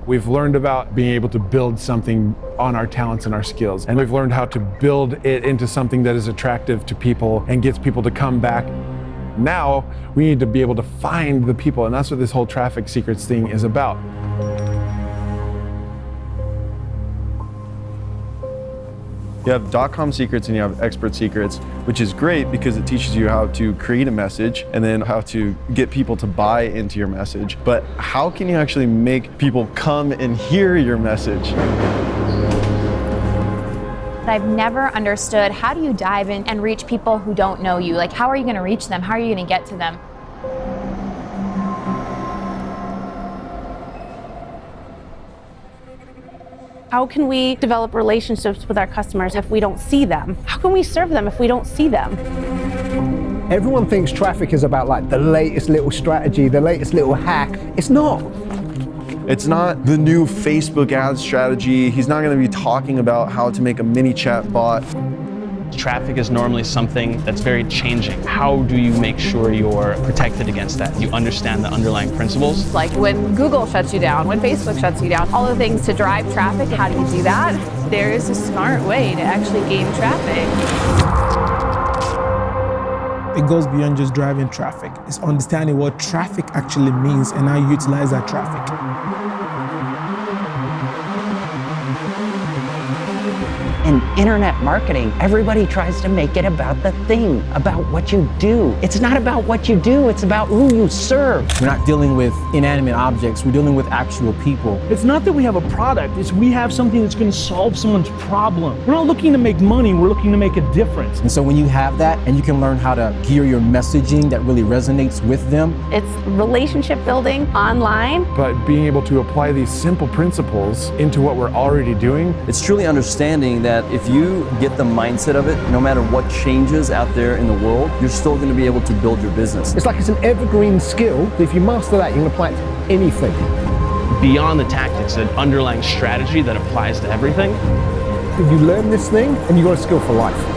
We've learned about being able to build something on our talents and our skills. And we've learned how to build it into something that is attractive to people and gets people to come back. Now, we need to be able to find the people, and that's what this whole traffic secrets thing is about. You have .com secrets and you have expert secrets, which is great because it teaches you how to create a message and then how to get people to buy into your message. But how can you actually make people come and hear your message? I've never understood, how do you dive in and reach people who don't know you? Like, how are you going to reach them? How are you going to get to them? How can we develop relationships with our customers if we don't see them? How can we serve them if we don't see them? Everyone thinks traffic is about like the latest little strategy, the latest little hack. It's not. It's not the new Facebook ad strategy. He's not going to be talking about how to make a mini chat bot. Traffic is normally something that's very changing. How do you make sure you're protected against that? You understand the underlying principles? Like when Google shuts you down, when Facebook shuts you down, all the things to drive traffic, how do you do that? There is a smart way to actually gain traffic. It goes beyond just driving traffic. It's understanding what traffic actually means and how you utilize that traffic. In internet marketing, everybody tries to make it about the thing, about what you do. It's not about what you do, it's about who you serve. We're not dealing with inanimate objects, we're dealing with actual people. It's not that we have a product, it's we have something that's going to solve someone's problem. We're not looking to make money, we're looking to make a difference. And so when you have that and you can learn how to gear your messaging that really resonates with them. It's relationship building online. But being able to apply these simple principles into what we're already doing. It's truly understanding that if you get the mindset of it, no matter what changes out there in the world, you're still going to be able to build your business. It's like it's an evergreen skill. If you master that, you can apply it to anything. Beyond the tactics, an underlying strategy that applies to everything. If you learn this thing, and you've got a skill for life.